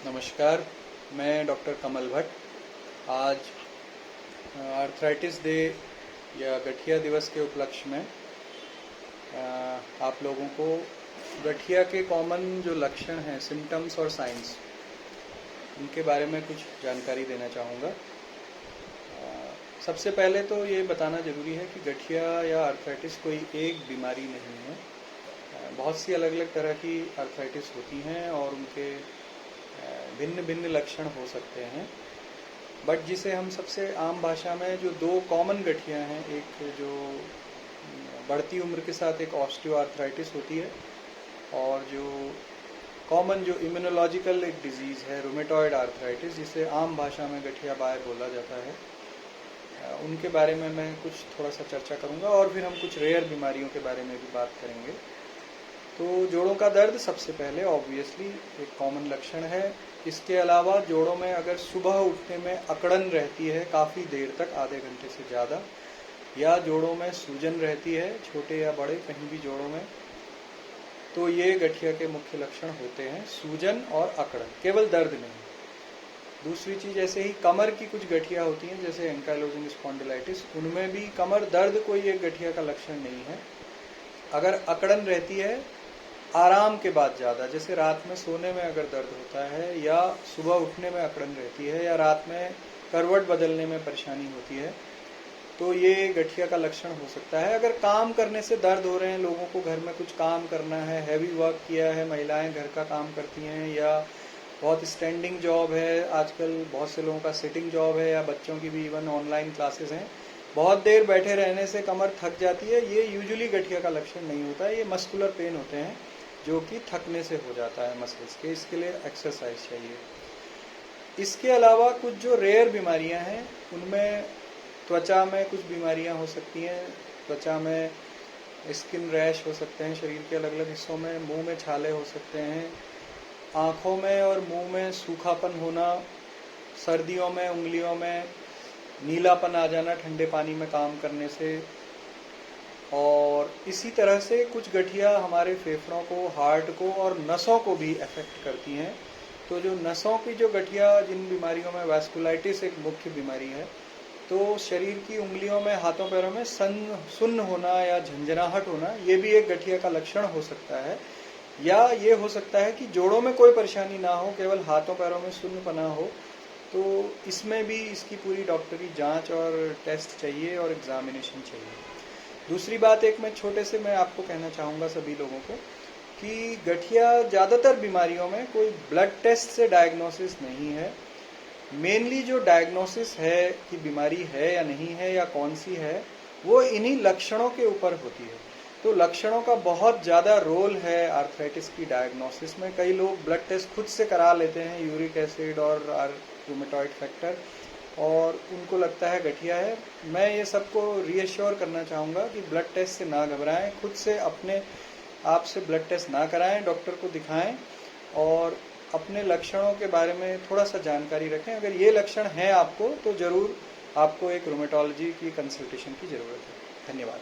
नमस्कार, मैं डॉक्टर कमल भट्ट। आज आर्थराइटिस डे या गठिया दिवस के उपलक्ष्य में आप लोगों को गठिया के कॉमन जो लक्षण हैं, सिम्टम्स और साइंस, उनके बारे में कुछ जानकारी देना चाहूँगा। सबसे पहले तो ये बताना ज़रूरी है कि गठिया या आर्थराइटिस कोई एक बीमारी नहीं है। बहुत सी अलग अलग तरह की आर्थराइटिस होती हैं और उनके भिन्न भिन्न लक्षण हो सकते हैं। बट जिसे हम सबसे आम भाषा में जो दो कॉमन गठिया हैं, एक जो बढ़ती उम्र के साथ एक ऑस्टियोआर्थराइटिस होती है और जो कॉमन जो इम्यूनोलॉजिकल एक डिजीज़ है रूमेटॉइड आर्थराइटिस, जिसे आम भाषा में गठिया बाय बोला जाता है, उनके बारे में मैं कुछ थोड़ा सा चर्चा करूंगा और फिर हम कुछ रेयर बीमारियों के बारे में भी बात करेंगे। तो जोड़ों का दर्द सबसे पहले ऑब्वियसली एक कॉमन लक्षण है। इसके अलावा जोड़ों में अगर सुबह उठने में अकड़न रहती है काफ़ी देर तक, आधे घंटे से ज़्यादा, या जोड़ों में सूजन रहती है, छोटे या बड़े कहीं भी जोड़ों में, तो ये गठिया के मुख्य लक्षण होते हैं, सूजन और अकड़न, केवल दर्द नहीं। दूसरी चीज़, ऐसे ही कमर की कुछ गठिया होती हैं जैसे एंकाइलोजिंग स्पॉन्डिलाइटिस, उनमें भी कमर दर्द कोई एक गठिया का लक्षण नहीं है। अगर अकड़न रहती है आराम के बाद ज़्यादा, जैसे रात में सोने में अगर दर्द होता है, या सुबह उठने में अकड़न रहती है, या रात में करवट बदलने में परेशानी होती है, तो ये गठिया का लक्षण हो सकता है। अगर काम करने से दर्द हो रहे हैं, लोगों को घर में कुछ काम करना है, हैवी वर्क किया है, महिलाएं घर का काम करती हैं, या बहुत स्टैंडिंग जॉब है, आजकल बहुत से लोगों का सिटिंग जॉब है, या बच्चों की भी इवन ऑनलाइन क्लासेस हैं, बहुत देर बैठे रहने से कमर थक जाती है, ये यूजुअली गठिया का लक्षण नहीं होता है। ये मस्कुलर पेन होते हैं जो कि थकने से हो जाता है मसल्स के, इसके लिए एक्सरसाइज चाहिए। इसके अलावा कुछ जो रेयर बीमारियां हैं, उनमें त्वचा में कुछ बीमारियां हो सकती हैं। त्वचा में स्किन रैश हो सकते हैं शरीर के अलग अलग हिस्सों में, मुंह में छाले हो सकते हैं, आँखों में और मुंह में सूखापन होना, सर्दियों में उंगलियों में नीलापन आ जाना ठंडे पानी में काम करने से, और इसी तरह से कुछ गठिया हमारे फेफड़ों को, हार्ट को और नसों को भी अफेक्ट करती हैं। तो जो नसों की जो गठिया, जिन बीमारियों में वैस्कुलाइटिस एक मुख्य बीमारी है, तो शरीर की उंगलियों में, हाथों पैरों में सुन्न होना या झंझनाहट होना, ये भी एक गठिया का लक्षण हो सकता है। या ये हो सकता है कि जोड़ों में कोई परेशानी ना हो, केवल हाथों पैरों में सुन्नपना हो, तो इसमें भी इसकी पूरी डॉक्टरी जांच और टेस्ट चाहिए और एग्जामिनेशन चाहिए। दूसरी बात, एक मैं आपको कहना चाहूँगा सभी लोगों को, कि गठिया ज़्यादातर बीमारियों में कोई ब्लड टेस्ट से डायग्नोसिस नहीं है। मेनली जो डायग्नोसिस है कि बीमारी है या नहीं है या कौन सी है, वो इन्हीं लक्षणों के ऊपर होती है। तो लक्षणों का बहुत ज़्यादा रोल है आर्थराइटिस की डायग्नोसिस में। कई लोग ब्लड टेस्ट खुद से करा लेते हैं, यूरिक एसिड और रूमेटॉइड फैक्टर, और उनको लगता है गठिया है। मैं ये सबको रीअश्योर करना चाहूँगा कि ब्लड टेस्ट से ना घबराएं, खुद से अपने आप से ब्लड टेस्ट ना कराएं, डॉक्टर को दिखाएं और अपने लक्षणों के बारे में थोड़ा सा जानकारी रखें। अगर ये लक्षण हैं आपको, तो ज़रूर आपको एक रूमेटोलॉजी की कंसल्टेशन की ज़रूरत है। धन्यवाद।